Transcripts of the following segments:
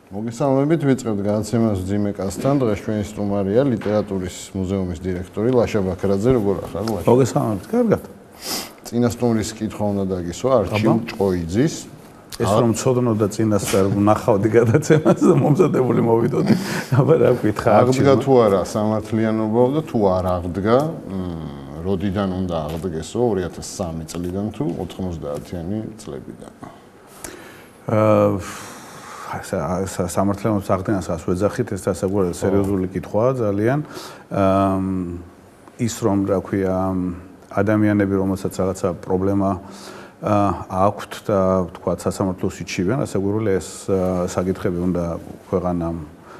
მოგესალმებით, ვიწყებთ განაცემას ძიმე კასთან. დღეს ჩვენი სტუმარია ლიტერატურის მუზეუმის დირექტორი ლაშა ბაქრაძე. როგორ ახარ ლაშა? მოგესალმებით, კარგად. წინა სტუმრის კითხვა უნდა დაგისვა არჩილ ჭყოიძის. ეს რომ ცოდნოდა წინას და ნახავდი გადაცემას და მომზადებული მოვიდოდი. აბა რა ვკითხა აღდგა თუ არა სამართლიანობა და თუ არ აღდგა, როდიდან უნდა აღდგესო 2003 წლიდან თუ 90-იანი წლებიდან? სამართლიანობის აღდგენას ვეძახით, ეს დასაგვარად სერიოზული კითხვაა ძალიან. ის რომ რა ქვია ადამიანები, რომელსაც რაღაცა პრობლემა აქვთ და თქვა სასამართლოს იჩივენ, ასაგურული ეს საკითხები უნდა ქვეყანამ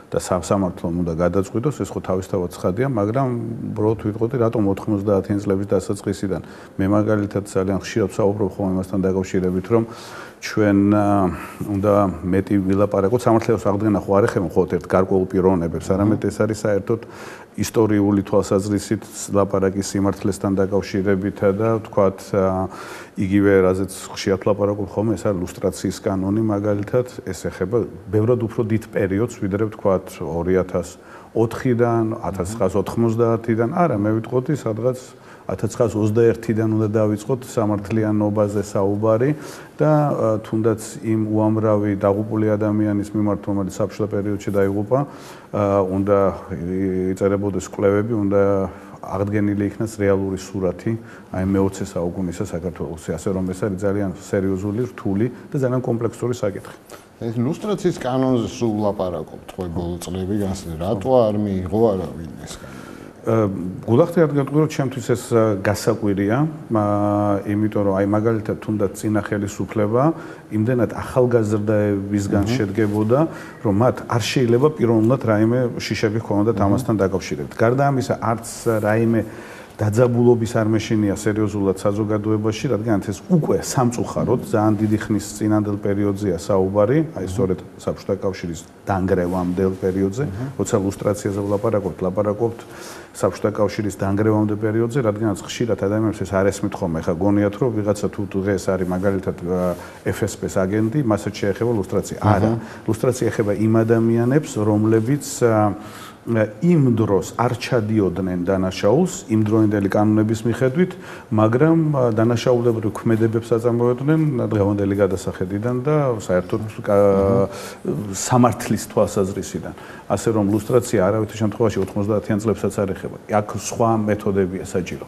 და სამსამართლომ უნდა გადაწყვიტოს, ეს ხო თავისთავად ცხადია, მაგრამ უბრალოდ ვიტყოდი, რატომ 90-იანი წლების დასაწყისიდან მე მაგალითად ძალიან ხშირად ვსაუბრობ ხოლმე იმასთან დაკავშირებით, რომ ჩვენ უნდა მეტი ვილაპარაკოთ სამართლიანობის აღდგენა ხო არ ეხება მხოლოდ ერთ გარკვეულ პიროვნებებს, არამედ ეს არის საერთოდ ისტორიული თვალსაზრისით ლაპარაკი სიმართლესთან დაკავშირებითა და ვთქვათ იგივე რაზეც ხშირად ლაპარაკობ ხოლმე, ეს არის ლუსტრაციის კანონი მაგალითად, ეს ეხება ბევრად უფრო დიდ პერიოდს, ვიდრე ვთქვათ 2004-დან, 1990-დან, არა, მე ვიტყოდი სადღაც 1921-დან უნდა დავიწყოთ სამართლიანობაზე საუბარი და თუნდაც იმ უამრავი დაღუპული ადამიანის მიმართ, რომელიც საბჭოთა პერიოდში დაიღუპა, უნდა იწერებოდეს კვლევები, უნდა აღდგენილი იქნას რეალური სურათი აი მე-20 საუკუნისა საქართველოსი, ასე რომ ეს არის ძალიან სერიოზული, რთული და ძალიან კომპლექსური საკითხი. ეს ლუსტრაციის კანონზე სულ ლაპარაკობთ ხო ბოლო წლები განსხვავებით, რატო არ მიიღო არავინ ეს კანონი? გულახდეთ რომ ჩემთვის ეს გასაკვირია, იმიტომ რომ აი მაგალითად თუნდაც წინა ხელისუფლება იმდენად ახალგაზრდაებისგან შედგებოდა, რომ მათ არ შეიძლება პიროვნულად რაიმე შიშები ჰქონოდათ ამასთან დაკავშირებით. გარდა ამისა, არც რაიმე დაძაბულობის არ მეშინია სერიოზულად საზოგადოებაში, რადგან ეს უკვე სამწუხაროდ ძალიან დიდი ხნის წინანდელ პერიოდზეა საუბარი, აი სწორედ საბჭოთა კავშირის დანგრევამდელ პერიოდზე, როცა ლუსტრაციაზე ვლაპარაკობთ საბჭოთა კავშირის დანგრევამდე პერიოდზე, რადგანაც ხშირად ადამიანებს ეს არ ესმით ხოლმე, ხა გონიათ რომ ვიღაცა თუ დღეს არის მაგალითად FSB-ს აგენტი, მასაც შეეხება ლუსტრაცია. არა, ლუსტრაცია ეხება იმ ადამიანებს, რომლებიც იმ დროს არ ჩადიოდნენ დანაშაულს, იმ დროინდელი კანონების მიხედვით, მაგრამ დანაშაულებრივ ქმედებებს აწარმოებდნენ დღევანდელი გადასახედიდან და საერთოდ სამართლის თვალსაზრისიდან. ასე რომ ლუსტრაცია არავითარ შემთხვევაში 90-იან წლებსაც არ ეხება. აქ სხვა მეთოდებია საჭირო.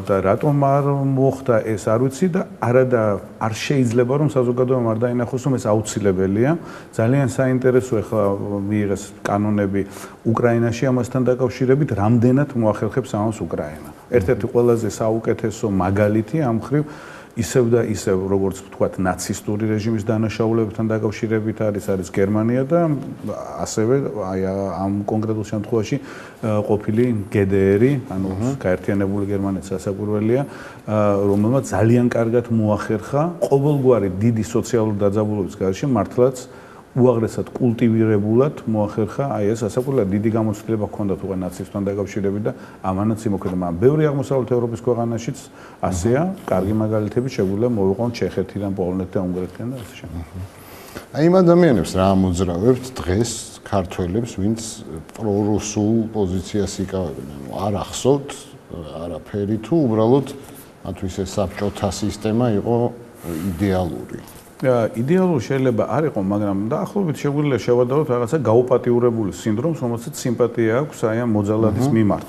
და რატომ არ მოხდა ეს არ ვიცი და არადა არ შეიძლება რომ საზოგადოებამ არ დაინახოს რომ ეს აუცილებელია. ძალიან საინტერესო ახლა მიიღეს კანონები უკრაინაში ამასთან დაკავშირებით, რამდენად მოახერხებს ამას უკრაინა. ერთ-ერთი ყველაზე საუკეთესო მაგალითი ამ მხრივ ისევ და ისევ, როგორც ვთქვათ, ნაცისტური რეჟიმის დანაშაულებებთან დაკავშირებით არის გერმანია და ასევე აი ამ კონკრეტულ შემთხვევაში ყოფილი GDR-ი, ანუ გაერთიანებული გერმანიის სასაკვირველია, რომელმაც ძალიან კარგად მოახერხა ყოველგვარი დიდი სოციალური დაძაბულობის გარშე მართლაც უაღრესად კულტივირებულად მოახერხა აი ეს სასაკვირველად დიდი გამოცდილება ჰქონდათ უკვე ნაცისტთან დაკავშირებით და ამანაც იმოქმედა. მაგრამ ბევრი აღმოსავლეთ ევროპის ქვეყანაშიც ასეა, კარგი მაგალითები შეგვიძლია მოვიყვანოთ ჩეხეთიდან, პოლონეთიდან, უნგრეთიდან და ასე შემდეგ. აი იმ ადამიანებს რა მოძრავებთ დღეს ქართველებს, ვინც პრორუსულ პოზიციას იკავებენ, ანუ არ ახსოვთ არაფერი თუ უბრალოდ მათთვის ეს საბჭოთა სისტემა იყო იდეალური. იდეალური შეიძლება არ იყო, მაგრამ დაახლოებით შეგვიძლია შევადაროთ რაღაცა გაუპატიურებული სინდრომს, რომელსაც სიმპათია აქვს აი ამ მოძალადის მიმართ.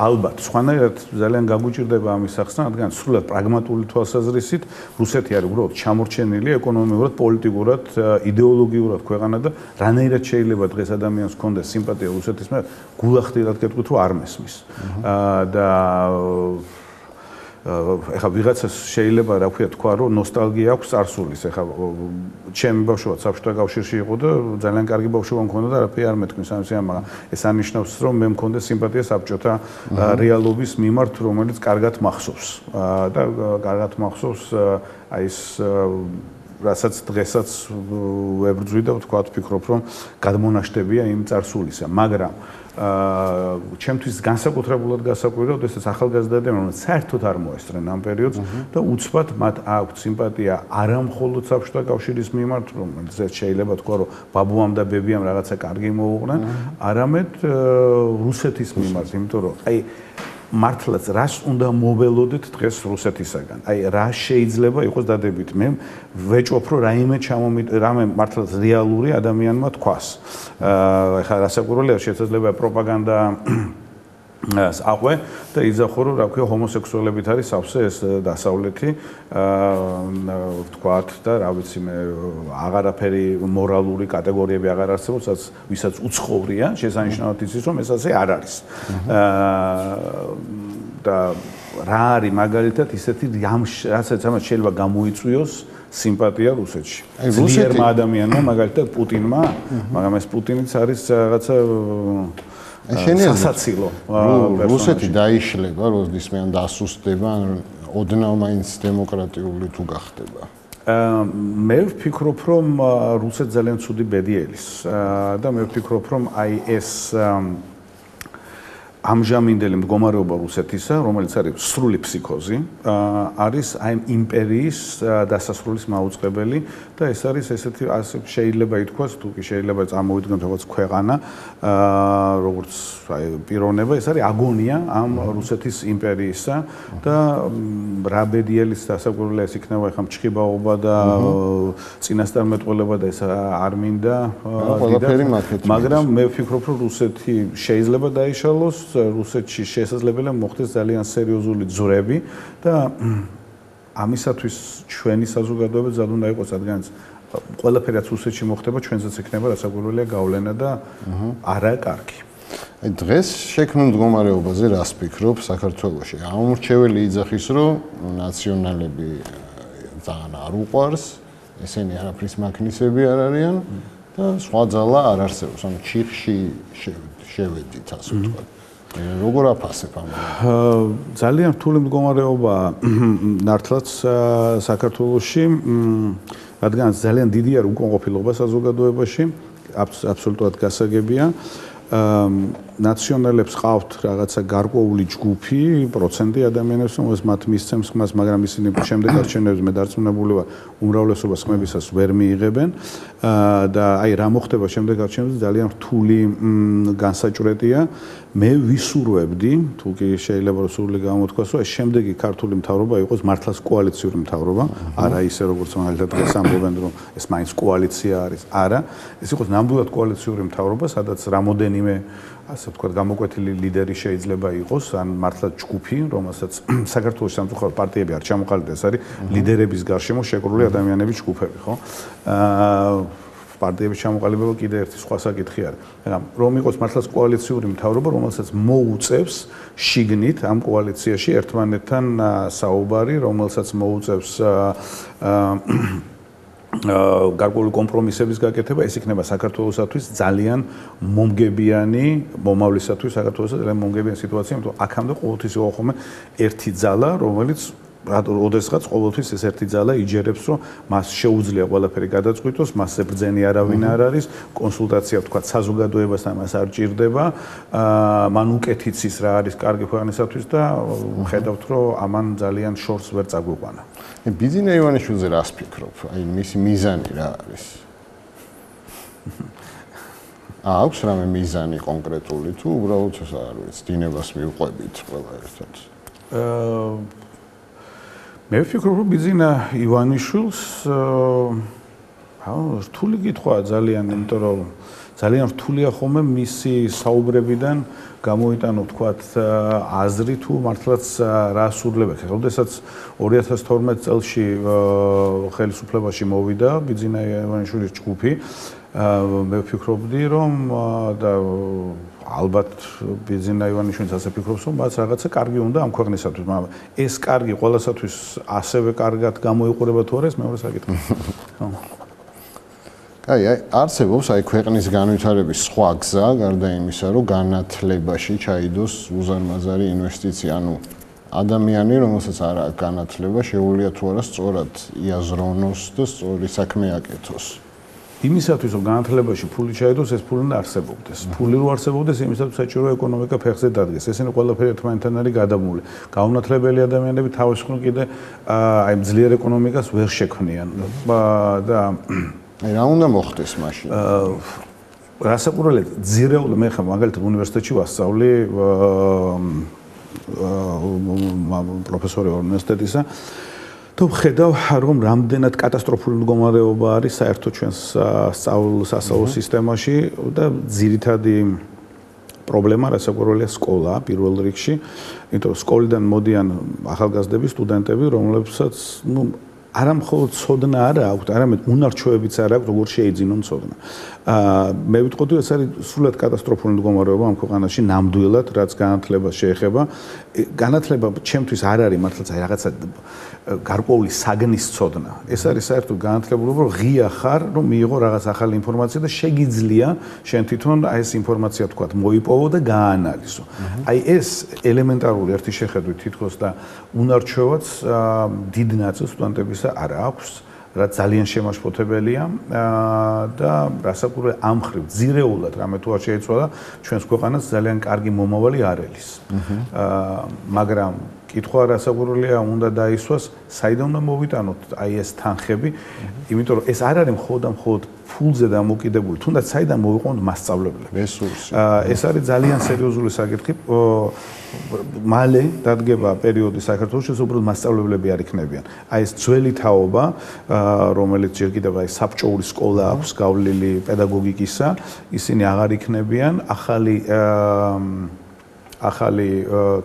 ალბათ, სხვანაირად ძალიან გაგუჭირდება ამის ახსნა, რადგან სრულად პრაგმატული თვალსაზრისით რუსეთი არის უბრალოდ ჩამორჩენილი ეკონომიურად, პოლიტიკურად, იდეოლოგიურად ქვეყანა და რანაირად შეიძლება დღეს ადამიანს ჰქონდეს სიმპათია რუსეთის მიმართ, გულახდილად გეტყვით რომ არ მესმის. და ეხლა ვიღაცას შეიძლება რა ქვია თქვა რომ ნოსტალგია აქვს წარსულის. ეხლა ჩემი ბავშვობა საბჭოთა კავშირში იყო და ძალიან კარგი ბავშვობა მქონდა და არაფერი არ მეთქმის ამის, მაგრამ ეს ანიშნავს რომ მე მქონდა სიმპათია საბჭოთა რეალობის მიმართ, რომელიც კარგად მახსოვს და კარგად მახსოვს აი ეს რასაც დღესაც ვებრძვი და ვთქვათ ვფიქრობ რომ გადმონაშთებია იმ წარსულისა მაგრამ ჩემთვის განსაკუთრებულად გასაკვირია, როდესაც ახალგაზრდა ადამიანები საერთოდ არ მოესწრენ ამ პერიოდს და უცბად მათ აქვთ სიმპათია არა მხოლოდ საბჭოთა კავშირის მიმართ, რომელზეც შეიძლება თქვა, რომ ბაბუამ და ბებიამ რაღაცა კარგი მოუღრან, არამედ რუსეთის მიმართ, იმიტომ რომ აი მართლაც რას უნდა მოველოდეთ დღეს რუსეთისაგან. აი რა შეიძლება იყოს დადებით. მე ვეჭვობ რომ რამე მართლაც რეალური ადამიანმა თქვას. ეხლა რასაკვირველია შესაძლოა პროპაგანდა აყვე და იზახო რომ რა ქვია ჰომოსექსუალებით არის სავსე ეს დასავლეთი ვთქვათ და რა ვიცი მე აღარაფერი მორალური კატეგორიები აღარ არსებობს ვისაც უცხოვრია შესანიშნავად იცის რომ ეს ასე არ არის და რა არის მაგალითად ისეთი რასაც ამას შეიძლება გამოიწვიოს სიმპათია რუსეთში. ძლიერმა ადამიანმა მაგალითად პუტინმა, მაგრამ ეს პუტინიც არის რაღაცა სასაცილო. რუსეთი დაიშლება, როდესაც მე ან დასუსტდება, ან ოდნავ მაინც დემოკრატიული თუ გახდება. მე ვფიქრობ, რომ რუსეთს ძალიან ცუდი ბედი ელის და მე ვფიქრობ, რომ აი ეს ამჟამინდელი მდგომარეობა რუსეთისა, რომელიც არის სრული ფსიქოზი, არის აი იმპერიის დასასრულის მაუწყებელი და ეს არის ესეთი შეიძლება ითქვას, თუ კი შეიძლება წარმოვიდგინოთ როგორც ქვეყანა, როგორც აი პიროვნება, ეს არის აგონია ამ რუსეთის იმპერიისა და რა ბედიელის დასაკვირველია ეს იქნება ახლა მჭხიბაობა და წინასწარმეტყველება და ეს არ მინდა მაგრამ მე ვფიქრობ, რომ რუსეთი შეიძლება დაიშალოს რუსეთში შესაძლებელია მოხდეს ძალიან სერიოზული ძვრები და ამისათვის ჩვენი საზოგადოება ზად უნდა იყოს რადგანაც ყველაფერი რაც რუსეთში მოხდება ჩვენსაც ექნება რასაკვირველია გავლენა და არა კარგი. აი დღეს შექმნილ მდგომარეობაზე რას ფიქრობ საქართველოში? ამორჩეველი იძახის რომ ნაციონალები ძალიან არ უყვარს, ესენი არაფრის მაქნისები არ არიან და სხვა ძალა არ არსებობს, ანუ ჩიხში შევედით ასე ვთქვათ. როგორ აფასებ ამ? ძალიან რთული მდგომარეობაა ნართლაც საქართველოში, რადგან ძალიან დიდია უკმაყოფილება საზოგადოებაში, აბსოლუტურად გასაგებია. ნაციონალებს ყავთ რაღაცა გარკვეული ჯგუფი, პროცენტი ადამიანებს, რომელსაც მათ მისცემს ხმას, მაგრამ ისინი შემდეგ არჩევნებზე მე დარწმუნებული ვარ, უმრავლესობას ხმებისას ვერ მიიღებენ და აი რა მოხდება შემდეგ არჩევნებზე ძალიან რთული განსაჭვრეტია. მე ვისურვებდი, თუ კი შეიძლება რომ სრული გამოთქვას, რომ ეს შემდეგი ქართული მთავრობა იყოს მართლაც კოალიციური მთავრობა, არა ისე როგორც მაგალითად დღეს ამბობენ, რომ ეს მაინც კოალიცია არის, არა, ეს იყოს ნამდვილად კოალიციური მთავრობა, სადაც რამოდენიმე ასე ვთქვათ, გამოკვეთილი ლიდერი შეიძლება იყოს, ან მართლაც ჯგუფი, რომელსაც საქართველოს სამწუხაროდ პარტიები არ ჩამოყალიბდა, ეს არის ლიდერების გარშემო შეკრული ადამიანების ჯგუფები, ხო? პარტიების ჩამოყალიბება კიდე ერთი სხვა საკითხი არის. მაგრამ რომ იყოს მართლაც კოალიციური მთავრობა, რომელსაც მოუწევს შიგნით ამ კოალიციაში ერთმანეთთან საუბარი, რომელსაც მოუწევს გარკვეული კომპრომისების გაკეთება, ეს იქნება საქართველოსათვის ძალიან მომგებიანი, მომავლისათვის საქართველოსა ძალიან მომგებიანი სიტუაცია, იმიტომ რომ აქამდე ყოველთვის იყო ხოლმე ერთი ძალა, რომელიც როდესღაც ყოველთვის ეს ერთი ძალა იჯერებს, რომ მას შეუძლია ყველაფერი გადაწყვიტოს, მასზე ბრძენი არავინ არ არის, კონსულტაცია თქვა საზოგადოებასთან მას არ ჭირდება, მან უკეთიც ის რა არის კარგი ქვეყნისათვის და ხედავთ, რომ ამან ძალიან შორს ვერ წაგვიყვანა. ბიძინა ივანიშვილზე რას ფიქრობ? აი მისი მიზანი რა არის? აქვს რამე მიზანი კონკრეტული თუ უბრალოდ ეს არ ვიცი, დინებას მივყვებით ყველა ერთად? მე ვფიქრობ, რომ ბიძინა ივანიშვილს რთული კითხვაა ძალიან, იმიტომ რომ ძალიან რთულია ხოლმე მისი საუბრებიდან გამოიტანო ვთქვათ აზრი თუ მართლაც რა სურდება. როდესაც 2012 წელს ხელისუფლებაში მოვიდა ბიძინა ივანიშვილის ჯგუფი, მე ვფიქრობდი, რომ და ალბათ ბიძინა ივანიშვილიც ასე ფიქრობს, რომ მას რაღაცა კარგი უნდა ამ ქვეყნისათვის, მაგრამ ეს კარგი ყველასათვის ასევე კარგად გამოიყურება თუ არა, ეს მეორე საკითხია. აი, არსებობს აი ქვეყნის განვითარების სხვა გზა, გარდა იმისა, რომ განათლებაში ჩაიდოს უზარმაზარი ინვესტიცია, ანუ ადამიანი, რომელსაც არ აქვს განათლება, შეუძლია თუ არა სწორად იაზრონოს და სწორი საქმე აკეთოს. იმისათვის რომ განათლებაში ფული ჩაიდოს, ეს ფული უნდა არსებობდეს. ფული რო არსებობდეს, იმისათვის საჭიროა ეკონომიკა ფეხზე დადგეს. ესენი ყველაფერი ერთმანეთთან არის გადამული. გაუნათლებელი ადამიანები თავის მხრივ კიდე აი ძლიერ ეკონომიკას ვერ შექმნიან და რა უნდა მოხდეს მაშინ? რასაკვირველია, ძირეული მე ხა მაგალითად უნივერსიტეტში ვასწავლი პროფესორი უნივერსიტეტისა და ვხედავ რომ რამდენად კატასტროფული მდგომარეობა არის საერთოდ ჩვენს სასწავლო სისტემაში და ძირითადი პრობლემა რასაკვირველია სკოლა პირველ რიგში, იმიტომ რომ სკოლიდან მოდიან ახალგაზრდები, სტუდენტები, რომლებსაც არა მხოლოდ ცოდნა არა აქვთ, არამედ უნარჩვევებიც არ აქვთ, როგორ შეიძინონ ცოდნა. მე ვიტყოდი, ეს არის სრულად კატასტროფული მდგომარეობა ამ ქვეყანაში, ნამდვილად, რაც განათლებას შეეხება. განათლება ჩემთვის არ არის მართლაც აი რაღაცა გარკვეული საგნის ცოდნა. ეს არის საერთოდ განათლებლობა, რომ ღია ხარ, რომ მიიღო რაღაც ახალი ინფორმაცია და შეგიძლია შენ თვითონ აი ეს ინფორმაცია თქვა მოიპოვო და გააანალიზო. აი ეს ელემენტარული ერთი შეხედვით თითქოს და უნარჩვევაც დიდ ნაწილს სტუდენტებისა არ აქვს. რაც ძალიან შემაშფოთებელია და რასაკვირველია ამ მხრივ ძირეულად რამე თუ არ შეიცვალა ჩვენს ქვეყანას ძალიან კარგი მომავალი არ ელის. მაგრამ კითხვა რასაკვირველია უნდა დაისვას საიდან უნდა მოვიტანოთ აი ეს თანხები, იმიტომ რომ ეს არ არის მხოლოდ ფულზე დამოკიდებული, თუნდაც საიდან მოვიყვანოთ მასწავლებლები. რესურსი. ეს არის ძალიან სერიოზული საკითხი. მალე დადგება პერიოდი საქართველოში, უბრალოდ მასწავლებლები არ იქნებიან. აი ეს ძველი თაობა, რომელიც ჯერ კიდევ აი საბჭოური სკოლა აქვს გავლილი პედაგოგიკისა, ისინი აღარ იქნებიან. ახალი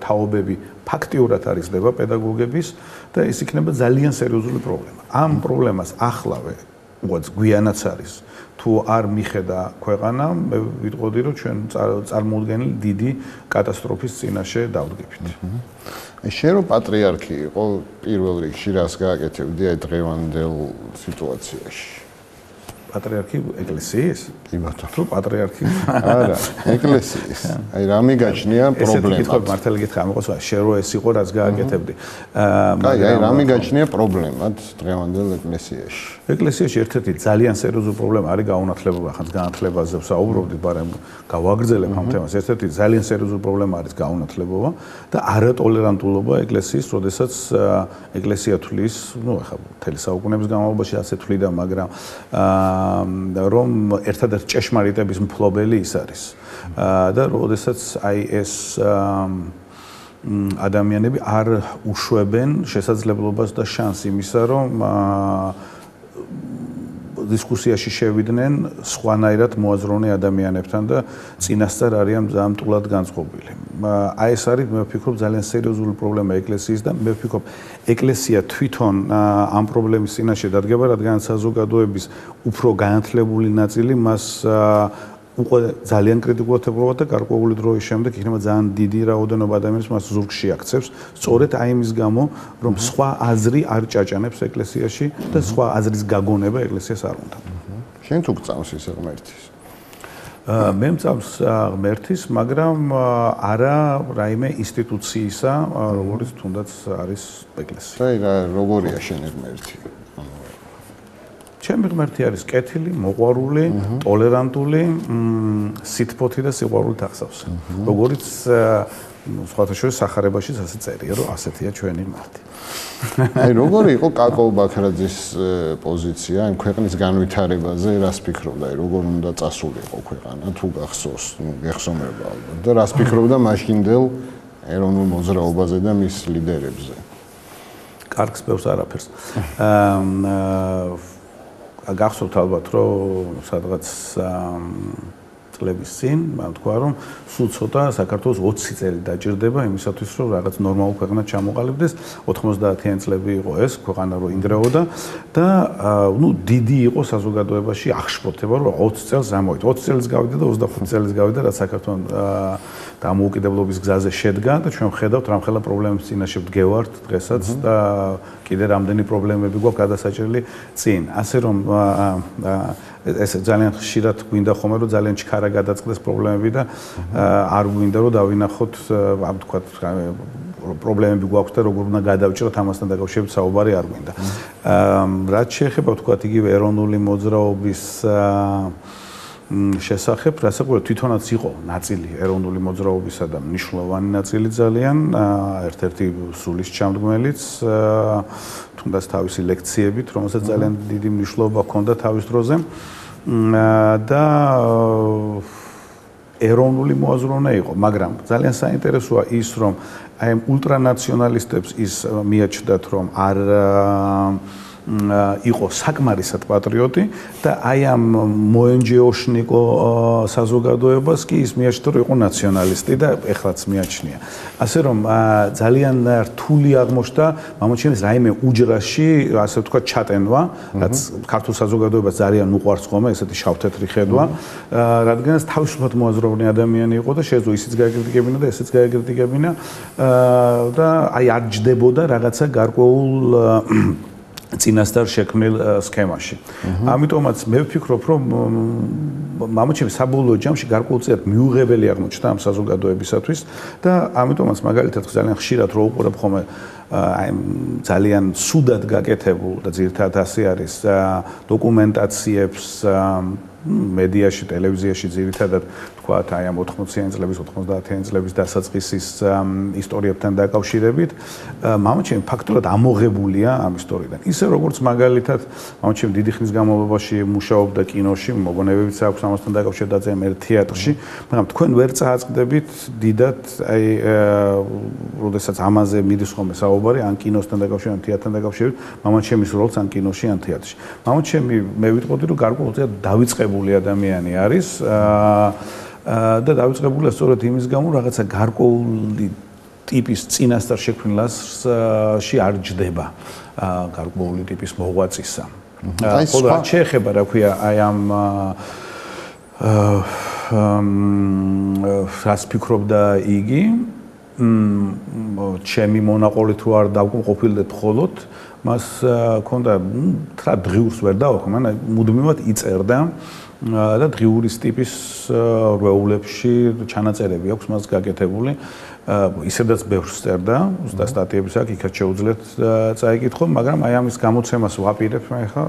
თაობები ფაქტიურად არ იზრდება პედაგოგების და ეს იქნება ძალიან სერიოზული პრობლემა. ამ პრობლემას ახლავე უღაც გვიანაც არის. თუ არ მიხედა ქვეყანა, მე ვიტყოდი რომ ჩვენ წარმოუდგენელი დიდი კატასტროფის წინაშე დავდგებით. შენ რო პატრიარქი იყო პირველ რიგში რას გააკეთებდი აი დღევანდელ სიტუაციაში? პატრიარქი ეკლესიის? კი ბატონო. თუ პატრიარქი? არა, ეკლესიის. აი რა მიგაჩნია პრობლემა? ესეთი კითხვა მართალი კითხვა ამიყოს, შენ რო ეს იყო რაც გააკეთებდი. აი რა მიგაჩნია პრობლემად დღევანდელ ეკლესიაში? ეკლესიაში ერთ-ერთი ძალიან სერიოზული პრობლემა არის გაუნათლებლობა, ხან განათლებაზე ვსაუბრობდით, მაგრამ გავაგრძელებ ამ თემას. ერთ-ერთი ძალიან სერიოზული პრობლემა არის გაუნათლებლობა და არატოლერანტულობა ეკლესიის, როდესაც ეკლესია თვლის, ნუ ახლა მთელი საუკუნეების განმავლობაში ასე თვლიდა, მაგრამ რომ ერთადერთი ჭეშმარიტების მფლობელი ის არის. და როდესაც აი ეს ადამიანები არ უშვებენ შესაძლებლობას და შანსს იმისა, რომ დისკუსიაში შევიდნენ სხვანაირად მოაზროვნე ადამიანებთან და წინასწარ არიან მტულად განწყობილი. აი ეს არის მე ვფიქრობ ძალიან სერიოზული პრობლემა ეკლესიის და მე ვფიქრობ ეკლესია თვითონ ამ პრობლემის წინაშე დადგება, რადგან საზოგადოების უფრო განათლებული ნაწილი მას უკვე ძალიან კრიტიკულად ეპყრობა და გარკვეული დროის შემდეგ იქნება ძალიან დიდი რაოდენობა ადამიანის მას ზურგში აქცევს, სწორედ აი იმის გამო, რომ სხვა აზრი არ ჭაჭანებს ეკლესიაში და სხვა აზრის გაგონება ეკლესიას არ უნდა. შენ თუ გწამს ეს ღმერთის? მე მწამს ღმერთის, მაგრამ არა რაიმე ინსტიტუციისა, როგორც თუნდაც არის ეკლესია. აი რა როგორია შენი ღმერთი? ჩემი ღმერთი არის კეთილი, მოყვარული, ტოლერანტული, სითბოთი და სიყვარულით აღსავსე. როგორც სხვათა შორის სახარებაშიც ასე წერია, რომ ასეთია ჩვენი ღმერთი. აი როგორი იყო კაკო ბაქრაძის პოზიცია იმ ქვეყნის განვითარებაზე, რას ფიქრობდა, აი როგორ უნდა წასულიყო ქვეყანა, თუ გახსოვს, ნუ გეხსომება ალბათ და რას ფიქრობდა მაშინდელ ეროვნულ მოძრაობაზე და მის ლიდერებზე? კარგს ბევრს არაფერს. გახსოვთ ალბათ, რომ სადღაც წლების წინ, მან თქვა, რომ სულ ცოტა საქართველოს 20 წელი დაჭირდება იმისათვის, რომ რაღაც ნორმალურ ქვეყანად ჩამოყალიბდეს. 90-იანი წლები იყო ეს, ქვეყანა რო ინგრეოდა და ნუ დიდი იყო საზოგადოებაში აღშფოთება, რომ 20 წელს ამოვიდა. 20 წელს გავიდა და 25 წელს გავიდა, რაც საქართველოს დამოუკიდებლობის გზაზე შედგა და ჩვენ ვხედავთ, რამხელა პრობლემის წინაშე ვდგევართ დღესაც და კი კიდე რამდენი პრობლემები გვაქვს გადასაჭრელი წინ. ასე რომ ეს ძალიან ხშირად გვინდა ხოლმე რომ ძალიან ჩქარა გადაწყდეს პრობლემები და არ გვინდა რომ დავინახოთ ამ თქვათ პრობლემები გვაქვს და როგორ უნდა გადავჭრათ ამასთან დაკავშირებით საუბარი არ გვინდა. რაც შეეხება თქვათ იგივე ეროვნული მოძრაობის შესახებ, რასაც თვითონაც იყო ნაწილი ეროვნული მოძრაობისა და მნიშვნელოვანი ნაწილი ძალიან, ერთ-ერთი სულისჩამდგმელიც, თუნდაც თავისი ლექციებით, რომელსაც ძალიან დიდი მნიშვნელობა ჰქონდა თავის დროზე და ეროვნული მოაზროვნე იყო, მაგრამ ძალიან საინტერესოა ის, რომ აი ამ ულტრანაციონალისტებს ის მიაჩნდათ, რომ არ იყო საკმარისად პატრიოტი და აი ამ მოენჯეოშნიკო საზოგადოებას კი ის მიაჩნდა რომ იყო ნაციონალისტი და ეხლაც მიაჩნია. ასე რომ ძალიან რთული აღმოჩნდა მამოჩემის რაიმე უჯრაში, ასე ვთქვათ, ჩატენვა, რაც ქართულ საზოგადოებას ძალიან უყვარს ხოლმე, ესეთი შავ-თეთრი ხედვა, რადგანაც თავისუფლად მოაზროვნე ადამიანი იყო და შეეძლო ისიც გაეკრიტიკებინა და ესეც გაეკრიტიკებინა და აი არ ჯდებოდა რაღაცა გარკვეულ წინასწარ შექმნილ სქემაში. ამიტომაც მე ვფიქრობ, რომ მამოჩემი საბოლოო ჯამში გარკვეულწილად მიუღებელი აღმოჩნდა ამ საზოგადოებისათვის და ამიტომაც მაგალითად ძალიან ხშირად რო უყურებ ხოლმე აი ძალიან სუდად გაკეთებულ და ძირითადად ასე არის დოკუმენტაციებს მედიაში, ტელევიზიაში ძირითადად თქვათ აი ამ 80-იანი წლების, 90-იანი წლების დასაწყისის ისტორიებთან დაკავშირებით, მამოჩემი ფაქტურად ამოღებულია ამ ისტორიიდან. ისე როგორც მაგალითად მამოჩემი დიდი ხნის განმავლობაში მუშაობდა კინოში, მოგონებებიც აქვს ამასთან დაკავშირებით და ერთ თეატრში, მაგრამ თქვენ ვერ წააწყდებით დიდად აი როდესაც ამაზე მიდის ხოლმე საუბარი, ან კინოსთან დაკავშირებით, ან თეატრთან დაკავშირებით, მამოჩემის როლს ან კინოში, ან თეატრში. მამოჩემი მე ვიტყოდი, რომ გარკვეულწილად დავიწყებული ადამიანი არის და დავიწყებულია სწორედ იმის გამო, რაღაცა გარკვეული ტიპის წინასწარ შექმნილში არ ჯდება გარკვეული ტიპის მოღვაწისა. ხოლო რაც შეეხება, რა ქვია, აი ამ რას ფიქრობდა იგი, ჩემი მონაყოლით რო არ დავკმაყოფილდეთ მხოლოდ, მას ქონდა რა დღიურს ვერ დავახო, მაგრამ მუდმივად იწერდა და დღიურის ტიპის რვეულებში ჩანაწერები აქვს მას გაკეთებული. ისედაც ბევრს წერდა, და სტატიების აქვს, იქაც შეუძლიათ წაიკითხო, მაგრამ აი ამის გამოცემას ვაპირებ მე ხა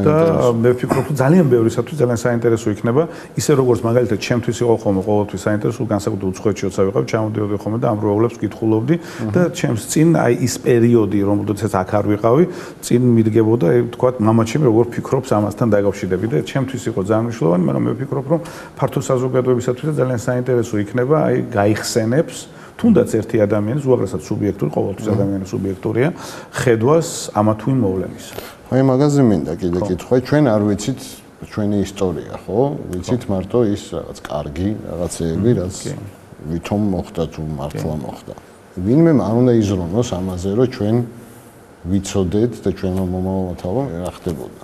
და მე ვფიქრობ, რომ ძალიან ბევრისათვის ძალიან საინტერესო იქნება, ისე როგორც მაგალითად ჩემთვის იყო ხოლმე ყოველთვის საინტერესო, განსაკუთრებით უცხოეთში როცა ვიყავ, ჩამოდიოდი ხოლმე და ამ რვეულებს ვკითხულობდი და ჩემს წინ აი ის პერიოდი, რომელთაც აქ არ ვიყავი, წინ მიდგებოდა, თქვათ, მამაჩემი როგორ ფიქრობს ამასთან დაკავშირებით და ჩემთვის იყო ძალიან მნიშვნელოვანი, მაგრამ მე ვფიქრობ, რომ ფართო საზოგადოებისათვის ძალიან საინტერესო იქნება, აი გაიხსენებს თუნდაც ერთი ადამიანის, უაღრესად სუბიექტური, ყოველთვის ადამიანი სუბიექტურია, ხედვას ამა თუ იმ მოვლენის. აი მაგაზე მინდა კიდე კითხვა, ჩვენ არ ვიცით ჩვენი ისტორია, ხო? ვიცით მარტო ის რაღაც კარგი რაღაცეები, რაც ვითომ მოხდა თუ მართლა მოხდა. ვინმე არ უნდა იზრუნოს ამაზე, რომ ჩვენ ვიცოდეთ და ჩვენმა მომავალთაო რა ხდებოდა.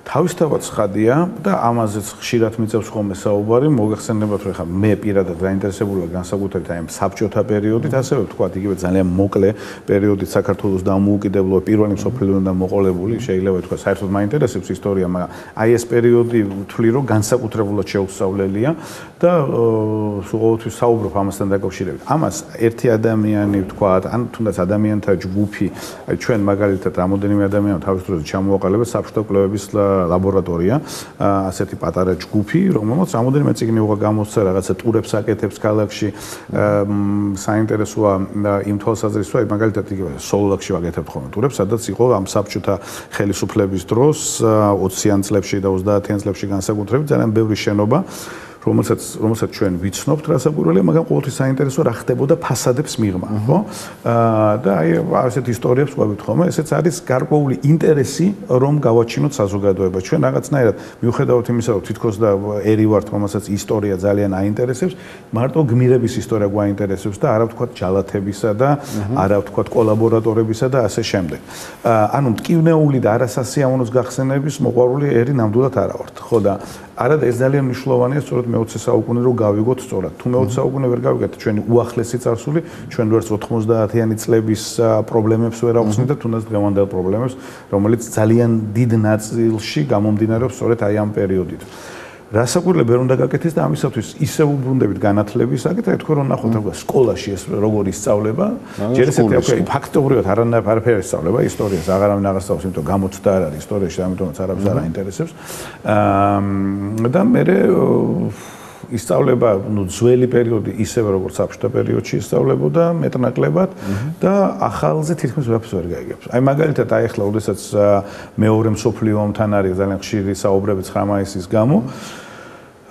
თავისთავად ცხადია და ამაზეც ხშირად მიწევს ხოლმე საუბარი, მოგეხსენებათ, რომ ხა მე პირადად დაინტერესებულია განსაკუთრებით აი ამ საბჭოთა პერიოდით, ასევე ვთქვათ, იგივე ძალიან მოკლე პერიოდით საქართველოს დამოუკიდებლობა პირველი მსოფლიო ომიდან მოყოლებული, შეიძლება ვთქვათ, საერთოდ მაინტერესებს ისტორია, მაგრამ აი ეს პერიოდი ვთვლი, რომ განსაკუთრებულად შეუსწავლელია და ყოველთვის საუბრობ ამასთან დაკავშირებით. ამას ერთი ადამიანი ვთქვათ, ან თუნდაც ადამიანთა ჯგუფი, აი ჩვენ მაგალითად რამოდენიმე ადამიანი თავის დროზე ჩამოვაყალიბეთ საბჭოთა კვლევების ლაბორატორია, ასეთი პატარა ჯგუფი, რომელმაც რამოდენიმე წიგნი უკვე გამოსცა, რაღაცა ტურებს აკეთებს ქალაქში. საინტერესოა იმ თვალსაზრისით, რომ მაგალითად იგივე სოლოლაკში ვაკეთებთ ხოლმე ტურებს, სადაც იყო ამ საბჭოთა ხელისუფლების დროს 20-იან წლებში და 30-იან წლებში განსაკუთრებით ძალიან ბევრი შენობა, რომელსაც ჩვენ ვიცნობთ რასაკვირველია, მაგრამ ყოველთვის საინტერესო რა ხდებოდა ფასადებს მიღმა, ხო? და აი ასეთ ისტორიებს ყვებით ხოლმე, ესეც არის გარკვეული ინტერესი, რომ გავაჩინოთ საზოგადოებას. ჩვენ რაღაცნაირად მიუხედავად იმისა, რომ თითქოს და ერი ვართ, რომელსაც ისტორია ძალიან აინტერესებს, მარტო გმირების ისტორია გვაინტერესებს და არა ვთქვათ ჯალათებისა და არა ვთქვათ კოლაბორატორებისა და ასე შემდეგ. ანუ მტკივნეული და არასასიამოვნოს გახსენების მოყვარული ერი ნამდვილად არა ვართ, ხო და არა ეს ძალიან მნიშვნელოვანია, სწორედ მე მე-20 საუკუნე რო გავიგოთ სწორად. თუ მე-20 საუკუნე ვერ გავიგეთ, ჩვენი უახლესი წარსული, ჩვენ ვერც 90-იანი წლების პრობლემებს ვერ ავხსნით და თუნდაც დღევანდელ პრობლემებს, რომელიც ძალიან დიდ ნაწილში გამომდინარეობს სწორედ აი ამ პერიოდით. რასაკვირველია ვერ უნდა გაკეთდეს და ამისათვის ისევ უბრუნდებით განათლების საკითხი, თქვენ რომ ნახოთ ახლა სკოლაში ეს როგორ ისწავლება, ჯერ ესეთი აქვს ფაქტობრივად არაფერი ისწავლება, ისტორიას აღარავინ არ ასწავლის, იმიტომ გამოცდა არ არის ისტორიაში, ამიტომაც არაფერს არ აინტერესებს. და მე ისწავლება, ძველი პერიოდი ისევე როგორც საბჭოთა პერიოდში ისწავლებოდა მეტნაკლებად და ახალზე თითქმის ვერაფერს ვერ გაიგებს. აი მაგალითად აი ახლა, როდესაც მეორე მსოფლიო ომთან არის ძალიან ხშირი საუბრები 9 მაისის გამო,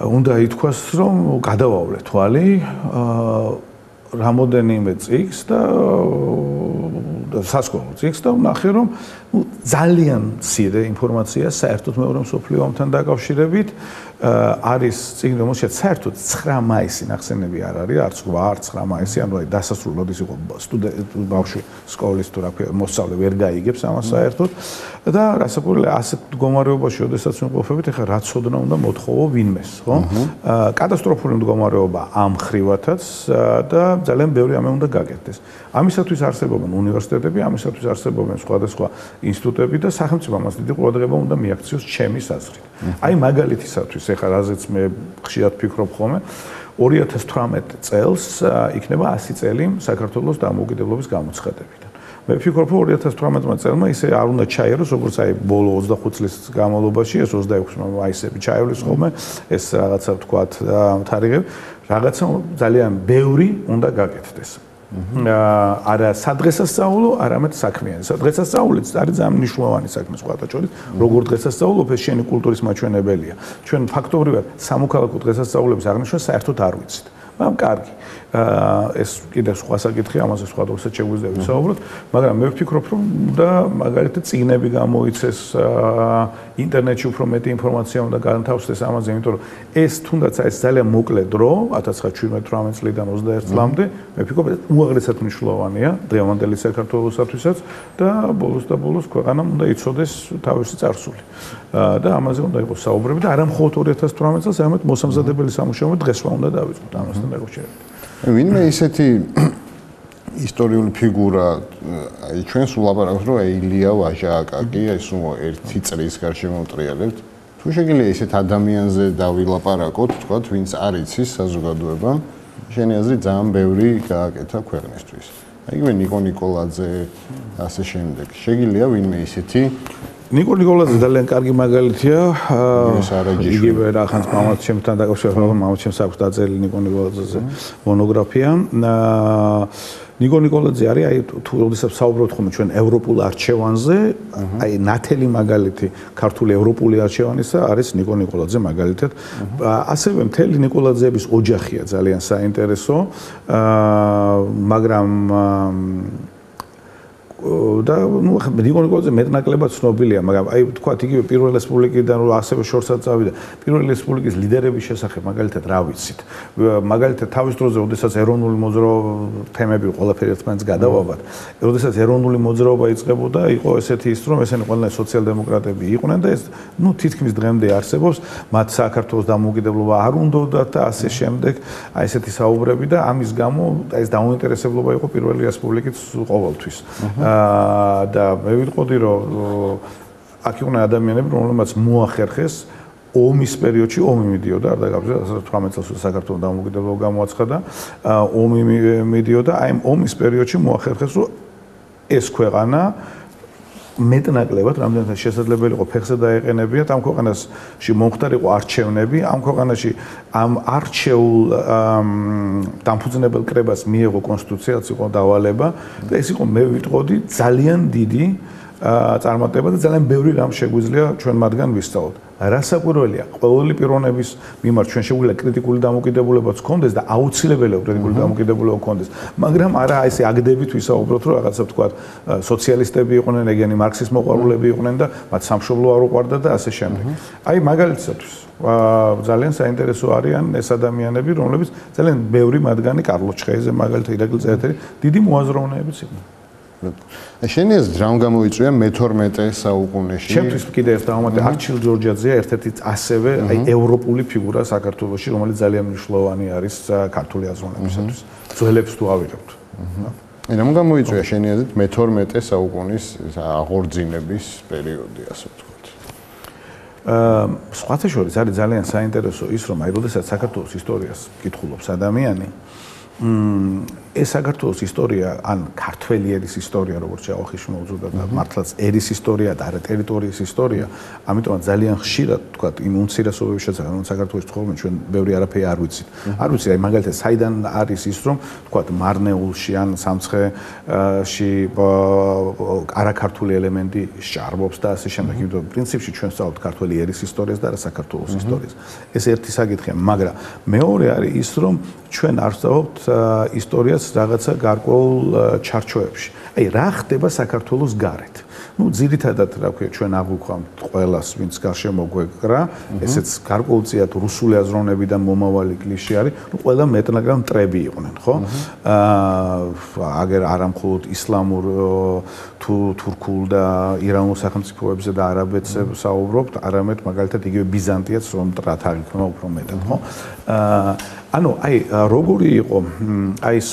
უნდა ითქვას, რომ გადავავლე თვალი რამოდენიმე წიგნს და სასკოლო წიგნს და ვნახე, რომ ძალიან მცირე ინფორმაცია საერთოდ მეორე მსოფლიო ომთან დაკავშირებით არის წიგნი, რომელშიც საერთოდ 9 მაისი ნახსენები არ არის, არც 8, არც 9 მაისი, ანუ აი დასასრულად ის იყო ბავშვი სკოლის თუ რა ქვია, მოსწავლე ვერ გაიგებს ამას საერთოდ და რასაკვირველია ასეთ მდგომარეობაში, როდესაც ვიმყოფებით, ეხლა რა ცოდნა უნდა მოთხოვო ვინმეს, ხო? კატასტროფული მდგომარეობა ამ ხრივათაც და ძალიან ბევრი ამე უნდა გაკეთდეს. ამისათვის არსებობენ უნივერსიტეტები, ამისათვის არსებობენ სხვადასხვა ინსტიტუტები და სახელმწიფო ამას დიდი ყურადღება უნდა მიაქციოს ჩემი აზრით. აი მაგალითისათვის ეხლა რაზეც მე ხშირად ფიქრობ ხოლმე 2018 წელს იქნება 100 წელი საქართველოს დამოუკიდებლობის გამოცხადებიდან. მე ვფიქრობ, რომ 2018 წელმა ისე არ უნდა ჩაიეროს, როგორც აი ბოლო 25 წლის განმავლობაში, ეს 26 მაისები ჩაივლის ხოლმე, ეს რაღაცა ვთქვათ თარიღები, რაღაცა ძალიან ბევრი უნდა გაკეთდეს. არა სადღესასწაულო, არამედ საქმიანი. დღესასწაულიც არის ძალიან მნიშვნელოვანი საქმე სხვათა შორის, როგორ დღესასწაულობ, ეს შენი კულტურის მაჩვენებელია. ჩვენ ფაქტობრივად სამოქალაქო დღესასწაულების აღნიშვნა საერთოდ არ ვიცით. მაგრამ კარგი. ეს კიდე სხვა საკითხია, ამაზე სხვადასხვა შეგვიძლია ვისაუბროთ, მაგრამ მე ვფიქრობ, რომ და მაგალითად წიგნები გამოიცეს, ინტერნეტში უფრო მეტი ინფორმაცია უნდა განთავსდეს ამაზე, იმიტომ რომ ეს თუნდაც ეს ძალიან მოკლე დრო 1917-18 წლიდან 21 წლამდე, მე ვფიქრობ, უაღრესად მნიშვნელოვანია დღევანდელი საქართველოსათვისაც და ბოლოს ქვეყანამ უნდა იცოდეს თავისი წარსული. და ამაზე უნდა იყოს საუბრები და არა მხოლოდ 2018 წელს, არამედ მოსამზადებელი სამუშაოები დღესვე უნდა დავიწყოთ ამასთან დაკავშირებით. ვინმე ისეთი ისტორიული ფიგურა, აი ჩვენს ვლაპარაკობთ, რომ ილია ვაჟა აკაკი, ეს ერთი წრის გარშემო მოტრიალებთ. თუ შეგიძლია ისეთ ადამიანზე დავილაპარაკოთ, თქვათ, ვინც არ იცის საზოგადოებამ, შენი აზრით ძალიან ბევრი გააკეთა ქვეყნისთვის. აი იგივე ნიკო ნიკოლაძე, ასე შემდეგ. შეგიძლია ვინმე ისეთი ნიკო ნიკოლაძე ძალიან კარგი მაგალითია. იგივე რახანს მამაცემთან დაკავშირებით, მამაცემს აქვს დაწერილი ნიკო ნიკოლაძეზე მონოგრაფია. ნიკო ნიკოლაძე არის, აი თუ როდესაც საუბრობთ ხოლმე ჩვენ ევროპულ არჩევანზე, აი ნათელი მაგალითი ქართული ევროპული არჩევანისა არის ნიკო ნიკოლაძე მაგალითად. ასევე მთელი ნიკოლაძეების ოჯახია ძალიან საინტერესო, მაგრამ და ნუ ნიკო ნიკოლაძე მეტნაკლებად ცნობილია, მაგრამ აი თქვათ იგივე პირველ რესპუბლიკიდან რომ ასევე შორსაც წავიდა, პირველ რესპუბლიკის ლიდერების შესახებ მაგალითად რა ვიცით. მაგალითად თავის დროზე, როდესაც ეროვნული მოძრაობა თემები ყველაფერი ერთმანეთს გადავაბად, როდესაც ეროვნული მოძრაობა იწყებოდა, იყო ესეთი ის რომ ესენი ყველანი სოციალ-დემოკრატები იყვნენ და ეს ნუ თითქმის დღემდე არსებობს, მათ საქართველოს დამოუკიდებლობა არ უნდათ და ასე შემდეგ, აი ესეთი საუბრები და ამის გამო ეს დაუნტერესებლობა იყო პირველი რესპუბლიკის ყოველთვის. და მე ვიტყოდი, რომ აქ იყვნენ ადამიანები, რომლებმაც მოახერხეს ომის პერიოდში ომი მიდიოდა, არ დაგაბრძა 18 წელს საქართველოს დამოუკიდებლობა გამოაცხადა, ომი მიდიოდა, აი ომის პერიოდში მოახერხეს, რომ ეს ქვეყანა მეტნაკლებად რამდენადაც შესაძლებელი იყო ფეხზე დაეყენებიათ ამ ქვეყანაში მომხდარიყო არჩევნები, ამ ქვეყანაში ამ არჩეულ დამფუძნებელ კრებას მიიღო კონსტიტუციაც იყო დავალება და ეს იყო მე ვიტყოდი ძალიან დიდი წარმატება და ძალიან ბევრი რამ შეგვიძლია ჩვენ მათგან ვისწავლოთ. რასაკვირველია, ყოველი პიროვნების მიმართ ჩვენ შეგვიძლია კრიტიკული დამოკიდებულებაც ჰქონდეს და აუცილებელია კრიტიკული დამოკიდებულება ჰქონდეს, მაგრამ არა ესე აგდებით ვისაუბროთ, რომ რაღაცა ვთქვათ, სოციალისტები იყვნენ, ეგენი მარქსის მოყვარულები იყვნენ და მათ სამშობლო არ უყვარდა და ასე შემდეგ. აი მაგალითისათვის ძალიან საინტერესო არიან ეს ადამიანები, რომლებიც ძალიან ბევრი მათგანი კარლო ჩხეიძე, მაგალითად ირაკლი წერეთელი, დიდი მოაზროვნეებიც იყვნენ. შენი აზრით რა გამოიწვია მე-12 საუკუნეში? ჩემთვის კიდე ერთ დავამატე არჩილ ჯორჯაძეა ერთ-ერთი ასევე აი ევროპული ფიგურა საქართველოში, რომელიც ძალიან მნიშვნელოვანი არის ქართული აზროვნებისათვის. ძველებს თუ ავიღებთ. რა გამოიწვია შენი აზრით მე-12 საუკუნის აღორძინების პერიოდი, ასე ვთქვათ? სხვათა შორის არის ძალიან საინტერესო ის, რომ აი როდესაც საქართველოს ისტორიას კითხულობს ადამიანი, ეს საქართველოს ისტორია, ან ქართველი ერის ისტორია, როგორც ჯავახიშვილი მოუწოდა და მართლაც ერის ისტორია და არა ტერიტორიის ისტორია, ამიტომაც ძალიან ხშირად თქვა იმ უმცირესობების შესახებ, რომ საქართველოს ცხოვრობენ, ჩვენ ბევრი არაფერი არ ვიცით. არ ვიცი, აი მაგალითად, საიდან არის ის, რომ თქვა მარნეულში ან სამცხეში არაქართული ელემენტი სჭარბობს და ასე შემდეგ, იმიტომ რომ პრინციპში ჩვენ ვსწავლობთ ქართველი ერის ისტორიას და არა საქართველოს ისტორიას. ეს ერთი საკითხია, მაგრამ მეორე არის ის, რომ ჩვენ არ ვსწავლობთ ისტორიას რაღაცა გარკვეულ ჩარჩოებში. აი რა ხდება საქართველოს გარეთ? ну ძირითადად რა ქვია ჩვენ აღვიქვამთ ყველას ვინც გარშემო გვეკრა ესეც გარკვეულწილად რუსული აზროვნებიდან მომავალი კლიშე არის ну ყველა მეტნაგრად მტრები იყვნენ ხო აგერ არა მხოლოდ ისლამურ თუ თურქულ და ირანულ სახელმწიფოებზე და არაბეთზე საუბრობთ არამედ მაგალითად იგივე ბიზანტიაც რომ მტრად აღიქმნა უფრო მეტად ხო ანუ აი როგორი იყო აი ეს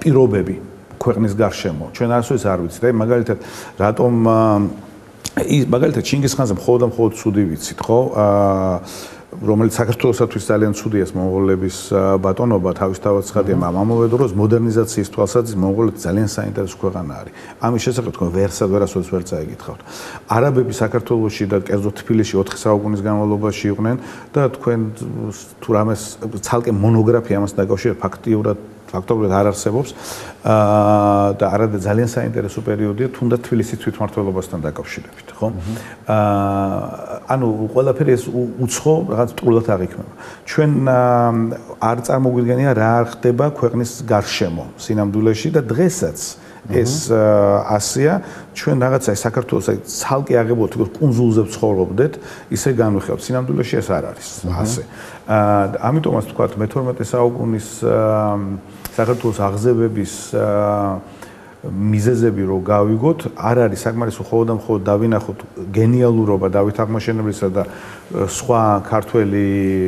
პირობები ქვეყნის გარშემო ჩვენ არასოდეს არ ვიცით აი მაგალითად რატომ ის მაგალითად ჩინგისხანზე მხოლოდ ცუდი ვიცით ხო რომელიც საქართველოსთვის ძალიან ცუდია მონღოლების ბატონობა თავისთავად ცხადია მაგრამ ამავე დროს მოდერნიზაციის თვალსაზრისით მონღოლეთი ძალიან საინტერესო ქვეყანა არის ამის შესახებ თქვენ ვერასოდეს ვერ წაიგითხავთ არაბები საქართველოში და კერძოდ თბილისში 4 საუკუნის განმავლობაში იყვნენ და თქვენ თუ რამეს ცალკე მონოგრაფია ამას დაკავშირებით ფაქტობრივად არ არსებობს და არადა ძალიან საინტერესო პერიოდია თუნდაც თბილისის თვითმმართველობასთან დაკავშირებით ხო ანუ ყველაფერი ეს უცხო რაღაც ტყუილად აღიქმება ჩვენ არ წარმოგვიდგენია რა ხდება ქვეყნის გარშემო სინამდვილეში და დღესაც ეს ასია ჩვენ რაღაცა საქართველოს აი ცალკე აღებოთ კუნძულზე ვცხოვრობდეთ ისე განვიხილავთ სინამდვილეში ეს არ არის ასე ამიტომაც თქვა მე-12 საუკუნის საქართველოს აღზევების მიზეზები რო გავიგოთ არ არის საკმარისი მხოლოდ დავინახოთ გენიალურობა დავით აღმაშენებლისა და სხვა ქართველი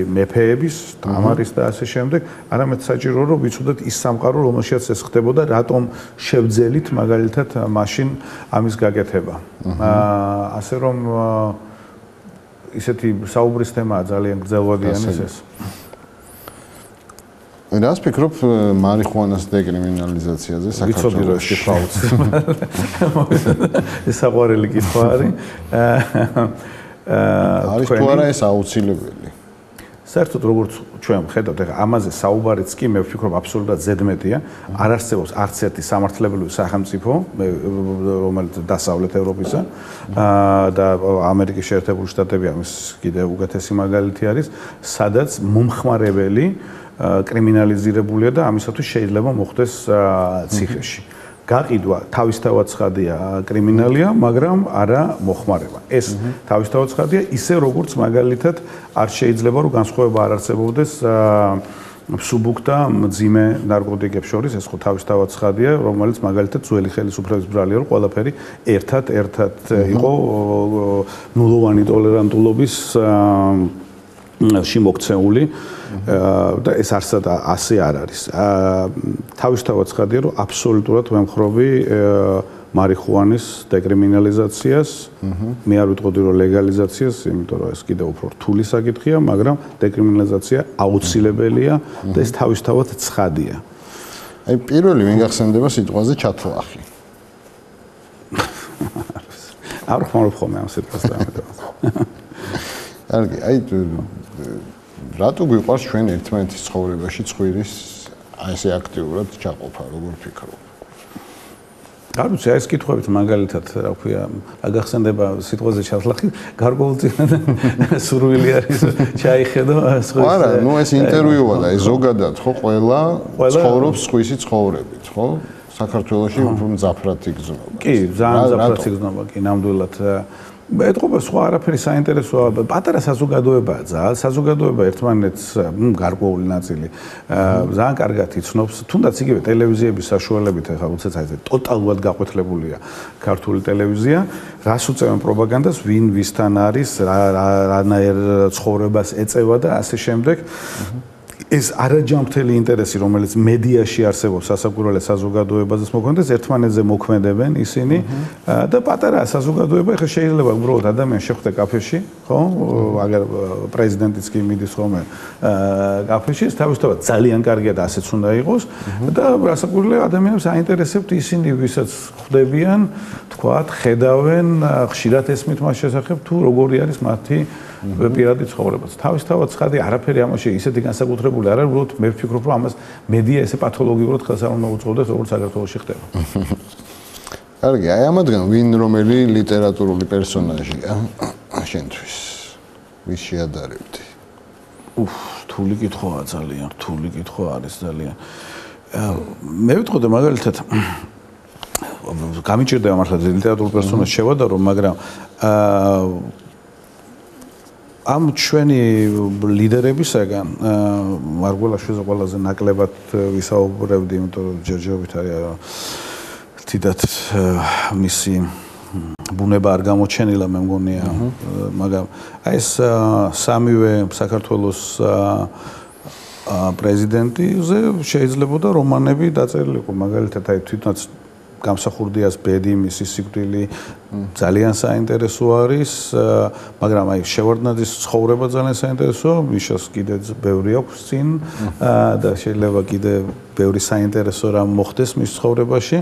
მეფეების თამარის და ასე შემდეგ არამედ საჭირო რომ ვიცოდეთ ის სამყარო რომელშიც ეს ხდებოდა რატომ შევძელით მაგალითად მაშინ ამის გაკეთება ასე რომ ისეთი საუბრის თემაა ძალიან გრძელვადიანი ეს რას ფიქრობ მარიხუანას დეკრიმინალიზაციაზე საქართველოში? ეს საყვარელი კითხვა არის. არის თუ არა ეს აუცილებელი? საერთოდ როგორც ჩვენ ვხედავთ, ეხლა ამაზე საუბარიც კი მე ვფიქრობ აბსოლუტურად ზედმეტია. არ არსებობს არც ერთი სამართლებრივი სახელმწიფო, რომელიც დასავლეთ ევროპისა და ამერიკის შეერთებული შტატები ამის კიდევ უკეთესი მაგალითი არის, სადაც მომხმარებელი კრიმინალიზირებულია და ამისათვის შეიძლება მოხდეს ციხეში. გაყიდვა თავისთავად ცხადია კრიმინალია, მაგრამ არა მოხმარება. ეს თავისთავად ცხადია, ისე როგორც მაგალითად არ შეიძლება რომ განსხვავება არ არსებობდეს მსუბუქ და მძიმე ნარკოტიკებს შორის, ეს ხო თავისთავად ცხადია, რომელიც მაგალითად ძველი ხელისუფლების ბრალია, რომ ყველაფერი ერთად იყო ნულოვანი ტოლერანტულობის შემოქცეული და ეს არსად ასე არ არის. თავისთავად ცხადია, რომ აბსოლუტურად ვემხრობი მარიხუანის დეკრიმინალიზაციას. მე არ ვიტყოდი, რომ ლეგალიზაციას, იმიტომ რომ ეს კიდევ უფრო რთული საკითხია, მაგრამ დეკრიმინალიზაცია აუცილებელია და ეს თავისთავად ცხადია. აი პირველი ვინ გახსენდება სიტყვაზე ჩათლახი? არ ხმარობ ხოლმე ამ სიტყვას და ამიტომ. კარგი, აი რატო გვიყვარს ჩვენ ერთმანეთის ცხოვრებაში ცხვირის ესე აქტიურად ჩაყოფა, როგორ ფიქრობ? არ ვიცი, ეს კითხვებით მაგალითად, რა ქვია, აგახსენდება სიტყვაზე ჩათლახი, გარკვეულწილად სურვილი არის ჩაიხედო სხვის. არა, ნუ ეს ინტერვიუა და ზოგადად ხო ყველა ცხოვრობს სხვისი ცხოვრებით, ხო? საქართველოში უფრო მძაფრად იგრძნობა. კი, ძალიან მძაფრად იგრძნობა, კი, ნამდვილად ეთყობა სხვა არაფერი საინტერესოა. პატარა საზოგადოებაა ძალიან. საზოგადოება ერთმანეთს გარკვეული ნაწილი ძალიან კარგად იცნობს. თუნდაც იგივე ტელევიზიების საშუალებით ახლა უცებ აი ტოტალურად გაყვითლებულია ქართული ტელევიზია. რას უწევენ პროპაგანდას, ვინ ვისთან არის, რანაირ ცხოვრებას ეწევა და ასე შემდეგ. ეს არაჯანმრთელი ინტერესი, რომელიც მედიაში არსებობს სასაკვირველე საზოგადოებაზეც მოქმედებს, ერთმანეთზე მოქმედებენ ისინი და პატარა საზოგადოება ხა შეიძლება უბრალოდ ადამიანი შეხვდე კაფეში, ხო? აგერ პრეზიდენტიც კი მიდის ხოლმე კაფეში, თავისთავად ძალიან კარგია და ასეც უნდა იყოს და სასაკვირველე ადამიანებს აინტერესებთ ისინი, ვისაც ხვდებიან, თქვათ, ხედავენ, ხშირად ესმით მას შესახებ თუ როგორი არის მათი პირადი ცხოვრებაც. თავისთავად ცხადი არაფერი ამაში ისეთი განსაკუთრებული არ არის, უბრალოდ მე ვფიქრობ, რომ ამას მედია ესე პათოლოგიურად ხელს არ უნდა უწყობდეს, როგორც საქართველოში ხდება. კარგი, აი ამადგენ ვინ რომელი ლიტერატურული პერსონაჟია შენთვის? ვის შეადარებდი? რთული კითხვაა ძალიან, რთული კითხვა არის ძალიან. მე ვიტყოდე მაგალითად გამიჭირდება მართლა ლიტერატურულ პერსონაჟს შევადარო, მაგრამ ამ ჩვენი ლიდერებისაგან მარგველაშვილზე ყველაზე ნაკლებად ვისაუბრებდი, იმიტომ რომ ჯერჯერობით არის თითქოს მისი ბუნება არ გამოჩენილა, მე მგონია, მაგრამ აი ეს სამივე საქართველოს პრეზიდენტიზე შეიძლებოდა რომანები დაწერილიყო, მაგალითად აი თვითონაც გამსახურდიას ბედი, მისი სიკვდილი ძალიან საინტერესო არის, მაგრამ აი შევარდნაძის ცხოვრება ძალიან საინტერესოა, მიშას კიდე ბევრი აქვს წინ და შეიძლება კიდე ბევრი საინტერესო რამ მოხდეს მის ცხოვრებაში.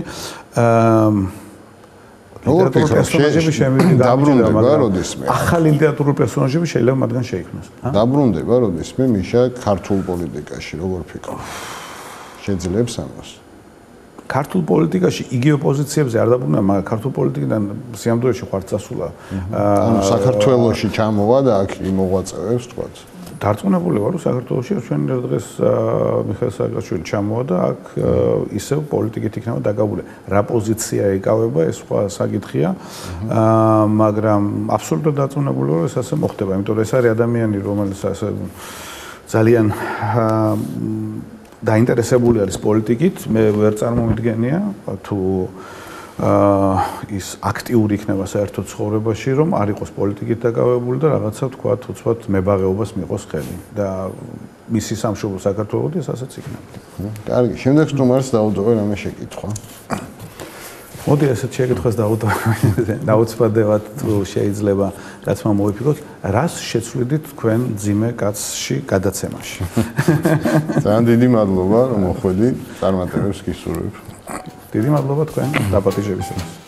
ლიტერატურული პერსონაჟები დაბრუნდება როდესმე. ახალი ლიტერატურული პერსონაჟები შეიძლება მათგან შეიქმნას. დაბრუნდება როდესმე მიშა ქართულ პოლიტიკაში, როგორ ფიქრობ? შეძლებს ამას? ქართულ პოლიტიკაში იგივე პოზიციებზე არ დაბრუნდა, მაგრამ ქართულ პოლიტიკიდან სიამდვილეში ხარ წასულა. ანუ საქართველოში ჩამოვა და აქ იმოღვაწევებს თქვა. დარწმუნებული ვარ, რომ საქართველოში ჩვენ დღეს მიხეილ სააკაშვილი ჩამოვა და აქ ისევ პოლიტიკით იქნება დაგაბული. რა პოზიცია ეკავება, ეს სხვა საკითხია, მაგრამ აბსოლუტურად დარწმუნებული ვარ, ეს ასე მოხდება, იმიტომ რომ ეს არის ადამიანი, რომელიც ასე ძალიან დაინტერესებული არის პოლიტიკით, მე ვერ წარმომიდგენია თუ ის აქტიური იქნება საერთოდ ცხოვრებაში, რომ არ იყოს პოლიტიკით დაკავებული და რაღაცა თქვათ, უცბად მებაღეობას მიიღოს ხელი და მისი სამშობლო საქართველოს ასეც იქნება. კარგი, შემდეგ სტუმარს დაუდოვე რამე შეკითხვა. მოდი ასეთ შეკითხვას დაუცბადევად თუ შეიძლება კაცმა მოიფიქროთ, რას შეცვლიდით თქვენ ძიმე კაცში გადაცემაში? ძალიან დიდი მადლობა, რომ მოხვედი, წარმატებებს გისურვებ. დიდი მადლობა თქვენ დაპატიჟებისათვის.